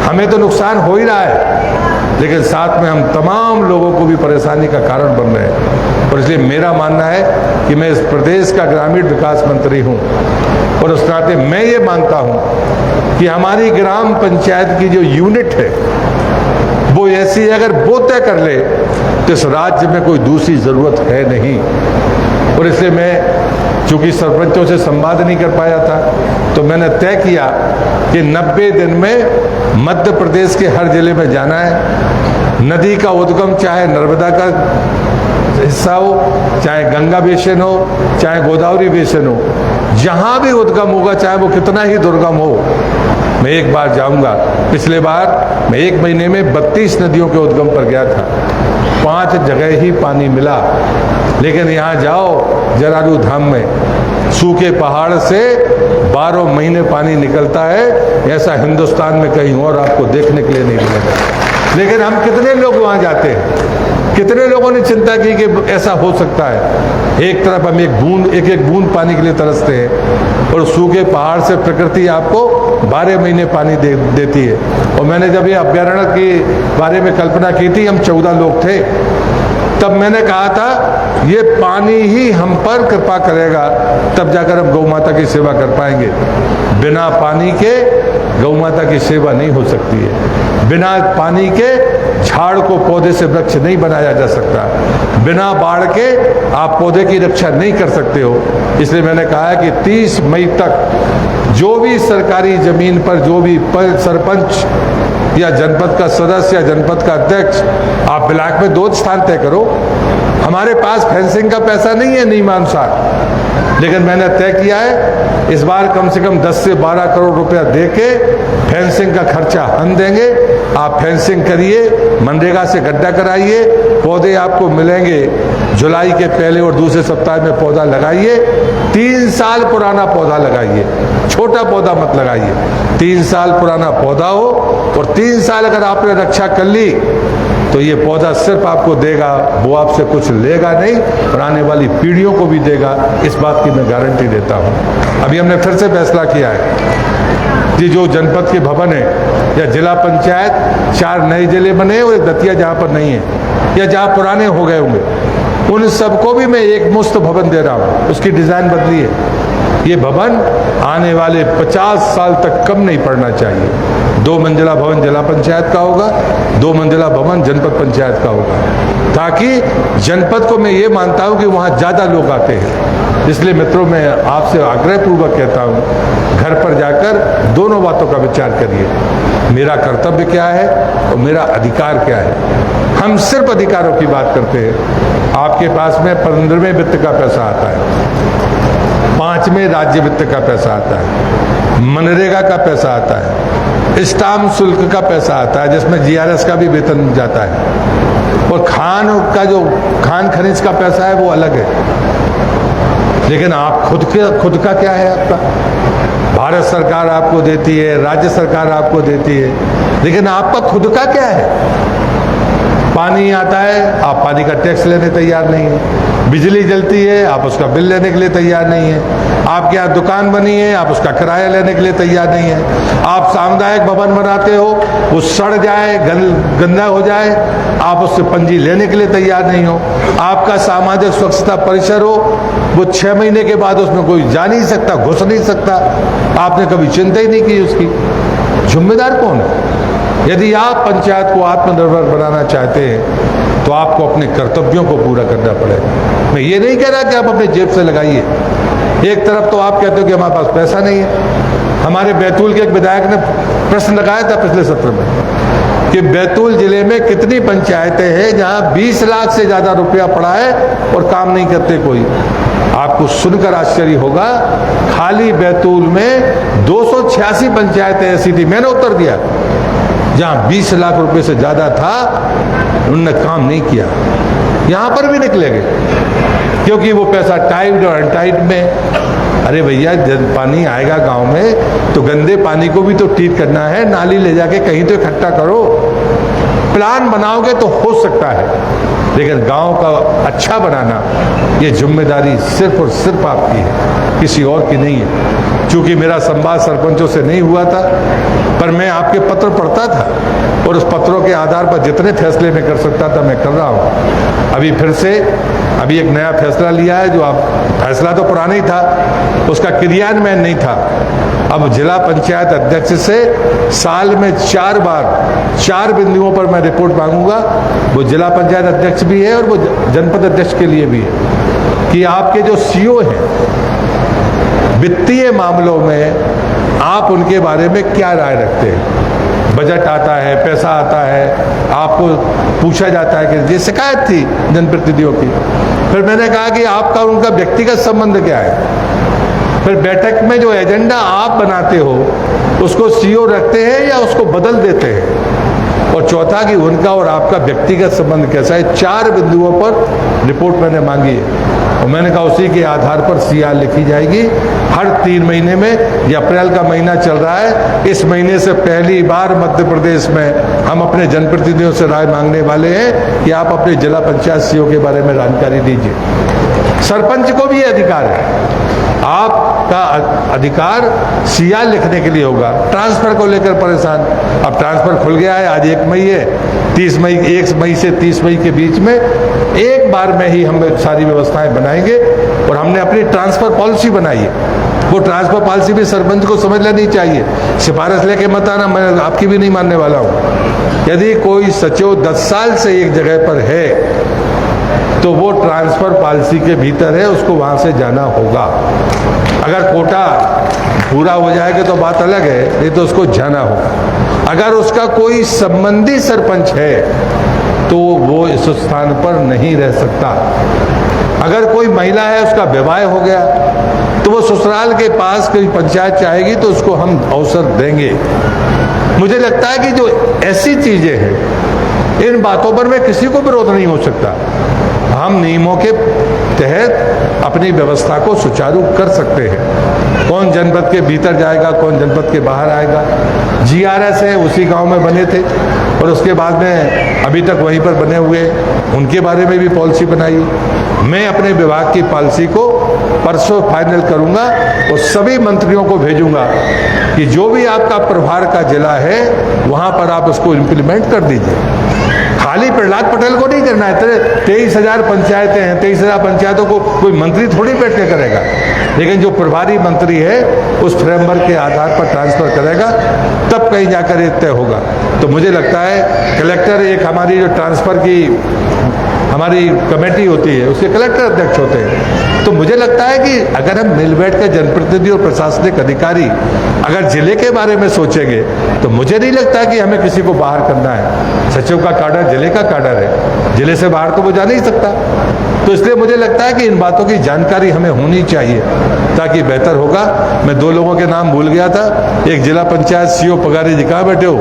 हमें तो नुकसान हो ही रहा है, लेकिन साथ में हम तमाम लोगों को भी परेशानी का कारण बन रहे हैं। और इसलिए मेरा मानना है कि मैं इस प्रदेश का ग्रामीण विकास मंत्री हूँ, और उस नाते मैं ये मानता हूँ कि हमारी ग्राम पंचायत की जो यूनिट है वो ऐसी अगर वो तय कर ले तो इस राज्य में कोई दूसरी जरूरत है नहीं। और इसलिए मैं चूंकि सरपंचों से संवाद नहीं कर पाया था, तो मैंने तय किया कि 90 दिन में मध्य प्रदेश के हर जिले में जाना है। नदी का उद्गम चाहे नर्मदा का हिस्सा हो, चाहे गंगा बेसिन हो, चाहे गोदावरी बेसिन हो, जहां भी उद्गम होगा, चाहे वो कितना ही दुर्गम हो, मैं एक बार जाऊंगा। पिछले बार मैं 1 महीने में 32 नदियों के उद्गम पर गया था, 5 जगह ही पानी मिला। लेकिन यहाँ जाओ जरारू धाम में, सूखे पहाड़ से 12 महीने पानी निकलता है, ऐसा हिंदुस्तान में कहीं और आपको देखने के लिए नहीं मिलेगा। लेकिन हम कितने लोग वहाँ जाते हैं, कितने लोगों ने चिंता की कि ऐसा हो सकता है। एक तरफ हम एक एक बूंद पानी के लिए तरसते हैं, और सूखे पहाड़ से प्रकृति आपको 12 महीने पानी देती है। और मैंने जब ये अभ्यारण्य के बारे में कल्पना की थी, हम 14 लोग थे, तब मैंने कहा था ये पानी ही हम पर कृपा करेगा, तब जाकर हम गौ माता की सेवा कर पाएंगे। बिना पानी के गौ माता की सेवा नहीं हो सकती है। बिना पानी के झाड़ को पौधे से वृक्ष नहीं बनाया जा सकता। बिना बाढ़ के आप पौधे की रक्षा नहीं कर सकते हो। इसलिए मैंने कहा है कि 30 मई तक जो भी सरकारी जमीन पर जो भी सरपंच या जनपद का सदस्य या जनपद का अध्यक्ष, आप ब्लॉक में 2 स्थान तय करो। हमारे पास फेंसिंग का पैसा नहीं है नियमानुसार, लेकिन मैंने तय किया है इस बार कम से कम 10 से 12 करोड़ रुपया देके फेंसिंग का खर्चा हम देंगे। आप फेंसिंग करिए, मनरेगा से गड्ढा कराइए, पौधे आपको मिलेंगे। जुलाई के पहले और दूसरे सप्ताह में पौधा लगाइए। 3 साल पुराना पौधा लगाइए, छोटा पौधा मत लगाइए। 3 साल पुराना पौधा हो, और 3 साल अगर आपने रक्षा कर ली तो ये पौधा सिर्फ आपको देगा, वो आपसे कुछ लेगा नहीं, और आने वाली पीढ़ियों को भी देगा। इस बात की मैं गारंटी देता हूँ। अभी हमने फिर से फैसला किया है कि जो जनपद के भवन है या जिला पंचायत, 4 नए जिले बने और एक दतिया जहाँ पर नहीं है या जहाँ पुराने हो गए होंगे, उन सबको भी मैं एक मुश्त भवन दे रहा हूँ। उसकी डिजाइन बदली है। ये भवन आने वाले 50 साल तक कम नहीं पड़ना चाहिए। 2 मंजिला भवन जिला पंचायत का होगा, 2 मंजिला भवन जनपद पंचायत का होगा, ताकि जनपद को मैं ये मानता हूँ कि वहाँ ज्यादा लोग आते हैं। इसलिए मित्रों, मैं आपसे आग्रहपूर्वक कहता हूँ, घर पर जाकर दोनों बातों का विचार करिए। मेरा कर्तव्य क्या है और मेरा अधिकार क्या है। हम सिर्फ अधिकारों की बात करते हैं। आपके पास में 15वें वित्त का पैसा आता है, 5वें राज्य वित्त का पैसा आता है, मनरेगा का पैसा आता है, स्टाम्प शुल्क का पैसा आता है जिसमें जीआरएस का भी वेतन जाता है, और खान खनिज का पैसा है वो अलग है। लेकिन आप खुद का क्या है आपका? भारत सरकार आपको देती है, राज्य सरकार आपको देती है, लेकिन आपका खुद का क्या है? पानी आता है, आप पानी का टैक्स लेने तैयार नहीं है। बिजली जलती है, आप उसका बिल लेने के लिए तैयार नहीं है। आपके यहाँ दुकान बनी है, आप उसका किराया लेने के लिए तैयार नहीं है। आप सामुदायिक भवन बनाते हो, वो सड़ जाए, गंदा हो जाए, आप उससे पंजी लेने के लिए तैयार नहीं हो। आपका सामाजिक स्वच्छता परिसर हो, वो 6 महीने के बाद उसमें कोई जा नहीं सकता, घुस नहीं सकता, आपने कभी चिंता ही नहीं की उसकी। जिम्मेदार कौन है? यदि आप पंचायत को आत्मनिर्भर बनाना चाहते हैं तो आपको अपने कर्तव्यों को पूरा करना पड़ेगा। मैं ये नहीं कह रहा कि आप अपने जेब से लगाइए। एक तरफ तो आप कहते हो कि हमारे पास पैसा नहीं है। हमारे बैतूल के एक विधायक ने प्रश्न लगाया था पिछले सत्र में कि बैतूल जिले में कितनी पंचायतें हैं जहां 20 लाख से ज्यादा रुपया पड़ा है और काम नहीं करते कोई। आपको सुनकर आश्चर्य होगा, खाली बैतूल में 286 पंचायतें ऐसी थी, मैंने उत्तर दिया, जहां 20 लाख रुपए से ज्यादा था, उन्होंने काम नहीं किया। यहां पर भी निकलेंगे, क्योंकि वो पैसा टाइप्ड और अनटाइप्ड में अरे भैया, जब पानी आएगा गांव में तो गंदे पानी को भी तो ट्रीट करना है, नाली ले जाके कहीं तो इकट्ठा करो। प्लान बनाओगे तो हो सकता है, लेकिन गांव का अच्छा बनाना ये जिम्मेदारी सिर्फ और सिर्फ आपकी है, किसी और की नहीं है। चूंकि मेरा संवाद सरपंचों से नहीं हुआ था, पर मैं आपके पत्र पढ़ता था और उस पत्रों के आधार पर जितने फैसले मैं कर सकता था मैं कर रहा हूँ। अभी फिर से एक नया फैसला लिया है, जो आप फैसला तो पुराना ही था, उसका क्रियान्वयन नहीं था। अब जिला पंचायत अध्यक्ष से साल में 4 बार 4 बिंदुओं पर मैं रिपोर्ट मांगूंगा। वो जिला पंचायत अध्यक्ष भी है और वो जनपद अध्यक्ष के लिए भी है कि आपके जो सीओ हैं वित्तीय मामलों में आप उनके बारे में क्या राय रखते हैं। बजट आता है, पैसा आता है, आपको पूछा जाता है कि ये शिकायत थी जनप्रतिनिधियों की। फिर मैंने कहा कि आपका उनका व्यक्तिगत संबंध क्या है। फिर बैठक में जो एजेंडा आप बनाते हो उसको सीओ रखते हैं या उसको बदल देते हैं। और चौथा कि उनका और आपका व्यक्तिगत संबंध कैसा है। 4 बिंदुओं पर रिपोर्ट मैंने मांगी है और मैंने कहा उसी के आधार पर सीआर लिखी जाएगी हर 3 महीने में। ये अप्रैल का महीना चल रहा है, इस महीने से पहली बार मध्य प्रदेश में हम अपने जनप्रतिनिधियों से राय मांगने वाले हैं कि आप अपने जिला पंचायत सीओ के बारे में जानकारी दीजिए। सरपंच को भी ये अधिकार है, आपका अधिकार सीआर लिखने के लिए होगा। ट्रांसफर को लेकर परेशान, अब ट्रांसफर खुल गया है, आज 1 मई है, 1 मई से 30 मई के बीच में एक बार में ही हम सारी व्यवस्थाएं बनाएंगे। और हमने अपनी ट्रांसफर पॉलिसी बनाई है, वो ट्रांसफर पॉलिसी भी सरपंच को समझ लेनी चाहिए। सिफारिश लेके मत आना, मैं आपकी भी नहीं मानने वाला हूँ। यदि कोई सचिव 10 साल से एक जगह पर है तो वो ट्रांसफर पॉलिसी के भीतर है, उसको वहां से जाना होगा। अगर कोटा पूरा हो जाएगा तो बात अलग है, नहीं तो उसको जाना होगा। अगर उसका कोई संबंधी सरपंच है तो वो इस स्थान पर नहीं रह सकता। अगर कोई महिला है, उसका विवाह हो गया तो वो ससुराल के पास कोई पंचायत चाहेगी तो उसको हम अवसर देंगे। मुझे लगता है कि जो ऐसी चीजें हैं, इन बातों पर में किसी को विरोध नहीं हो सकता। हम नियमों के तहत अपनी व्यवस्था को सुचारू कर सकते हैं। कौन जनपद के भीतर जाएगा, कौन जनपद के बाहर आएगा। जीआरएस है, उसी गांव में बने थे और उसके बाद में अभी तक वहीं पर बने हुए, उनके बारे में भी पॉलिसी बनाई। मैं अपने विभाग की पॉलिसी को परसों फाइनल करूंगा और सभी मंत्रियों को भेजूंगा कि जो भी आपका प्रभार का जिला है वहां पर आप उसको इम्प्लीमेंट कर दीजिए। खाली प्रहलाद पटेल को नहीं करना है। 23,000 पंचायतें हैं, 23,000 पंचायतों को कोई मंत्री थोड़ी बैठ के करेगा, लेकिन जो प्रभारी मंत्री है उस फ्रेमवर्क के आधार पर ट्रांसफर करेगा, तब कहीं जाकर ये तय होगा। तो मुझे लगता है कलेक्टर, एक हमारी जो ट्रांसफर की हमारी कमेटी होती है उसके कलेक्टर अध्यक्ष होते हैं। तो मुझे लगता है कि अगर हम मिल बैठ कर जनप्रतिनिधि और प्रशासनिक अधिकारी अगर जिले के बारे में सोचेंगे तो मुझे नहीं लगता कि हमें किसी को बाहर करना है। सचिव का काडर जिले का काडर है, जिले से बाहर तो वो जा नहीं सकता। तो इसलिए मुझे लगता है कि इन बातों की जानकारी हमें होनी चाहिए ताकि बेहतर होगा। मैं 2 लोगों के नाम भूल गया था, एक जिला पंचायत सीओ पगारी जी कहाँ बैठे हो,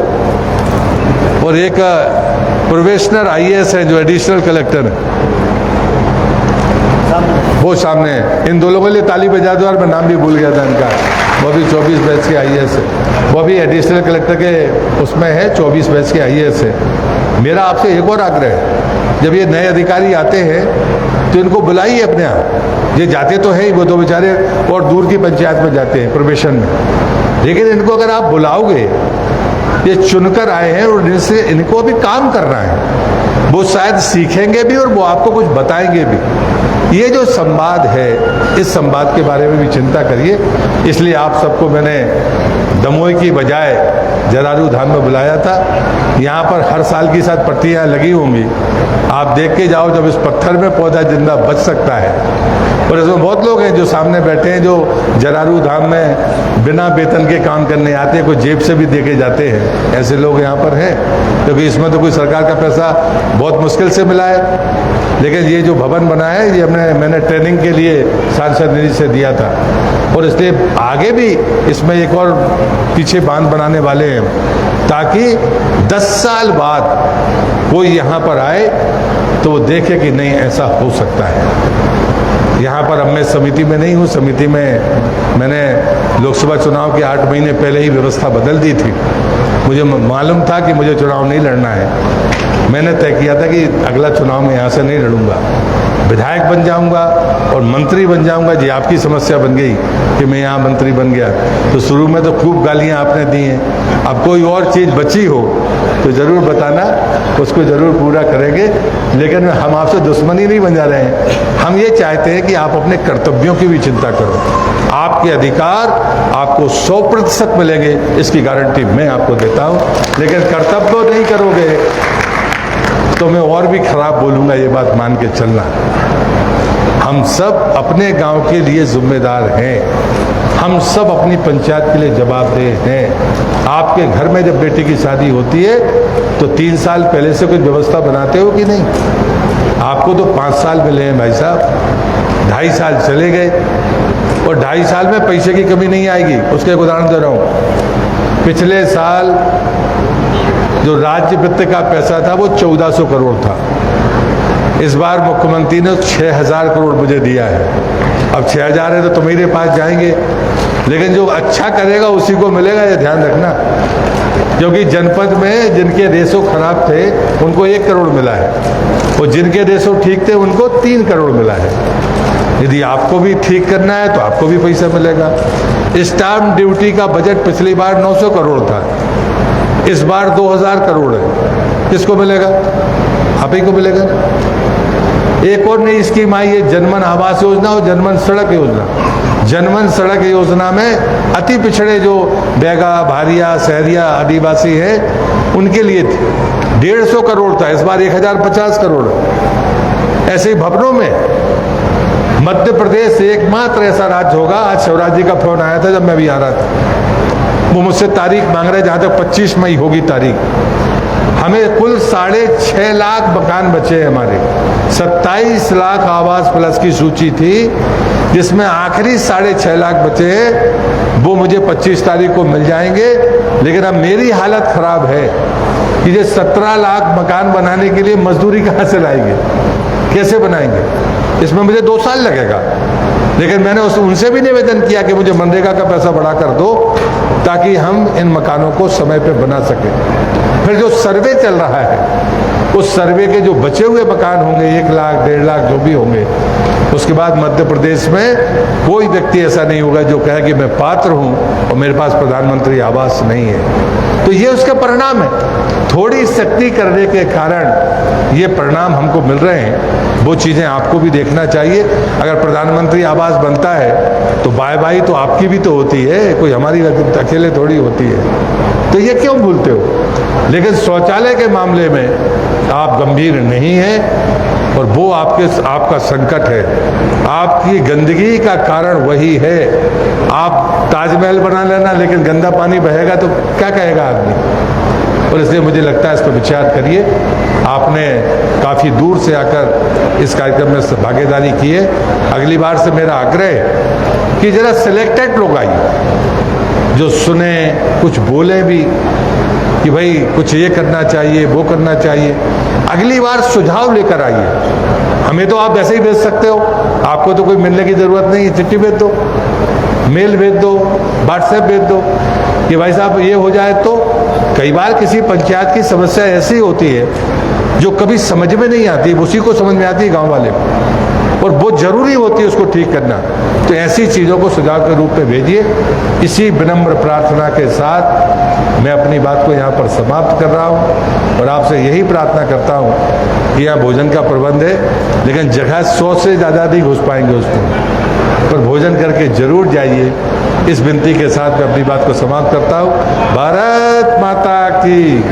और एक प्रोबेशनर आईएएस है जो एडिशनल कलेक्टर है, वो सामने है। इन 2 लोगों के लिए ताली बजा दो। और मैं नाम भी भूल गया था इनका, वो भी 24 बैच के आईएएस है, वो भी एडिशनल कलेक्टर के उसमें है, 24 बैच के आईएएस है। मेरा आपसे एक और आग्रह है, जब ये नए अधिकारी आते हैं तो इनको बुलाइए अपने यहाँ। ये जाते तो है ही, वो तो बेचारे और दूर की पंचायत में जाते हैं प्रोबेशन में, लेकिन इनको अगर आप बुलाओगे, ये चुनकर आए हैं और इनसे इनको अभी काम करना है, वो शायद सीखेंगे भी और वो आपको कुछ बताएंगे भी। ये जो संवाद है, इस संवाद के बारे में भी चिंता करिए। इसलिए आप सबको मैंने दमोह की बजाय जरारू धाम में बुलाया था। यहाँ पर हर साल की साथ पट्टियाँ लगी होंगी, आप देख के जाओ। जब इस पत्थर में पौधा जिंदा बच सकता है, और इसमें बहुत लोग हैं जो सामने बैठे हैं जो जरारू धाम में बिना वेतन के काम करने आते हैं, कोई जेब से भी देके जाते हैं, ऐसे लोग यहाँ पर हैं। क्योंकि इसमें तो कोई सरकार का पैसा बहुत मुश्किल से मिला है। लेकिन ये जो भवन बना है, ये मैंने ट्रेनिंग के लिए सांसद निधि से दिया था, और इसलिए आगे भी इसमें एक और पीछे बांध बनाने वाले हैं, ताकि 10 साल बाद कोई यहाँ पर आए तो वो देखे कि नहीं, ऐसा हो सकता है। यहाँ पर अब मैं समिति में नहीं हूँ। समिति में मैंने लोकसभा चुनाव के 8 महीने पहले ही व्यवस्था बदल दी थी। मुझे मालूम था कि मुझे चुनाव नहीं लड़ना है। मैंने तय किया था कि अगला चुनाव में यहाँ से नहीं लड़ूंगा, विधायक बन जाऊंगा और मंत्री बन जाऊंगा। जी आपकी समस्या बन गई कि मैं यहाँ मंत्री बन गया, तो शुरू में तो खूब गालियाँ आपने दी हैं। अब कोई और चीज़ बची हो तो ज़रूर बताना, उसको ज़रूर पूरा करेंगे। लेकिन हम आपसे दुश्मनी नहीं बन जा रहे हैं। हम ये चाहते हैं कि आप अपने कर्तव्यों की भी चिंता करो। आपके अधिकार आपको 100% मिलेंगे, इसकी गारंटी मैं आपको देता हूँ। लेकिन कर्तव्य नहीं करोगे तो मैं और भी खराब बोलूँगा, ये बात मान के चलना। हम सब अपने गांव के लिए जिम्मेदार हैं। हम सब अपनी पंचायत के लिए जवाबदेह हैं। आपके घर में जब बेटी की शादी होती है तो 3 साल पहले से कुछ व्यवस्था बनाते हो कि नहीं? आपको तो 5 साल मिले हैं भाई साहब, 2.5 साल चले गए और 2.5 साल में पैसे की कमी नहीं आएगी। उसका एक उदाहरण दे रहा हूँ। पिछले साल जो राज्य वित्त का पैसा था वो 1400 करोड़ था। इस बार मुख्यमंत्री ने 6000 करोड़ मुझे दिया है। अब 6000 है तो तुम्हारे पास जाएंगे, लेकिन जो अच्छा करेगा उसी को मिलेगा, ये ध्यान रखना। क्योंकि जनपद में जिनके रेशो खराब थे उनको 1 करोड़ मिला है और जिनके रेशो ठीक थे उनको 3 करोड़ मिला है। यदि आपको भी ठीक करना है तो आपको भी पैसा मिलेगा। स्टाम्प ड्यूटी का बजट पिछली बार 900 करोड़ था, इस बार 2000 करोड़ है। किसको मिलेगा? आप ही को मिलेगा। एक और नई स्कीम आई है, जनमन आवास योजना और जनमन सड़क योजना। जनमन सड़क योजना में अति पिछड़े जो बैगा, भारिया, शहरिया, आदिवासी हैं उनके लिए 150 करोड़ था, इस बार 1050 करोड़। ऐसे ही भवनों में मध्य प्रदेश एकमात्र ऐसा राज्य होगा। आज शिवराज जी का फोन आया था जब मैं भी आ रहा था, वो मुझसे तारीख मांग रहे, जहां तक 25 मई होगी तारीख। हमें कुल 6.5 लाख मकान बचे हैं हमारे। 27 लाख आवास प्लस की सूची थी, जिसमें आखिरी 6.5 लाख बचे हैं। वो मुझे 25 तारीख को मिल जाएंगे। लेकिन अब मेरी हालत खराब है कि ये 17 लाख मकान बनाने के लिए मजदूरी कहाँ से लाएंगे, कैसे बनाएंगे? इसमें मुझे 2 साल लगेगा। लेकिन मैंने उनसे भी निवेदन किया कि मुझे मनरेगा का पैसा बढ़ा कर दो, ताकि हम इन मकानों को समय पे बना सकें। फिर जो सर्वे चल रहा है, उस सर्वे के जो बचे हुए मकान होंगे, 1 लाख 1.5 लाख जो भी होंगे, उसके बाद मध्य प्रदेश में कोई व्यक्ति ऐसा नहीं होगा जो कहे कि मैं पात्र हूं और मेरे पास प्रधानमंत्री आवास नहीं है। तो ये उसका परिणाम है। थोड़ी सख्ती करने के कारण ये परिणाम हमको मिल रहे हैं। वो चीज़ें आपको भी देखना चाहिए। अगर प्रधानमंत्री आवास बनता है तो बाय बाय तो आपकी भी तो होती है, कोई हमारी अकेले थोड़ी होती है। तो ये क्यों भूलते हो? लेकिन शौचालय के मामले में आप गंभीर नहीं हैं और वो आपका संकट है। आपकी गंदगी का कारण वही है। आप ताजमहल बना लेना, लेकिन गंदा पानी बहेगा तो क्या कहेगा आदमी? और इसलिए मुझे लगता है इस पर विचार करिए। आपने काफ़ी दूर से आकर इस कार्यक्रम में भागीदारी की है। अगली बार से मेरा आग्रह है कि जरा सिलेक्टेड लोग आइए, जो सुने, कुछ बोले भी कि भाई कुछ ये करना चाहिए, वो करना चाहिए। अगली बार सुझाव लेकर आइए। हमें तो आप ऐसे ही भेज सकते हो, आपको तो कोई मिलने की जरूरत नहीं है। चिट्ठी भेज दो, मेल भेज दो, व्हाट्सएप भेज दो कि भाई साहब ये हो जाए। तो कई बार किसी पंचायत की समस्या ऐसी होती है जो कभी समझ में नहीं आती, उसी को समझ में आती है गांव वाले को, और बहुत जरूरी होती है उसको ठीक करना। तो ऐसी चीज़ों को सुझाव के रूप में भेजिए। इसी विनम्र प्रार्थना के साथ मैं अपनी बात को यहाँ पर समाप्त कर रहा हूँ और आपसे यही प्रार्थना करता हूँ कि यहाँ भोजन का प्रबंध है, लेकिन जगह 100 से ज़्यादा नहीं घुस पाएंगे उसको, पर भोजन करके जरूर जाइए। इस विनती के साथ मैं अपनी बात को समाप्त करता हूँ। भारत माता की।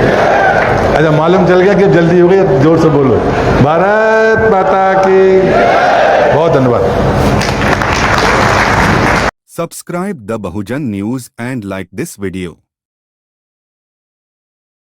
अच्छा, मालूम चल गया कि जल्दी हो गई, जोर से बोलो, भारत माता की। बहुत धन्यवाद। Subscribe the Bahujan News and like this video.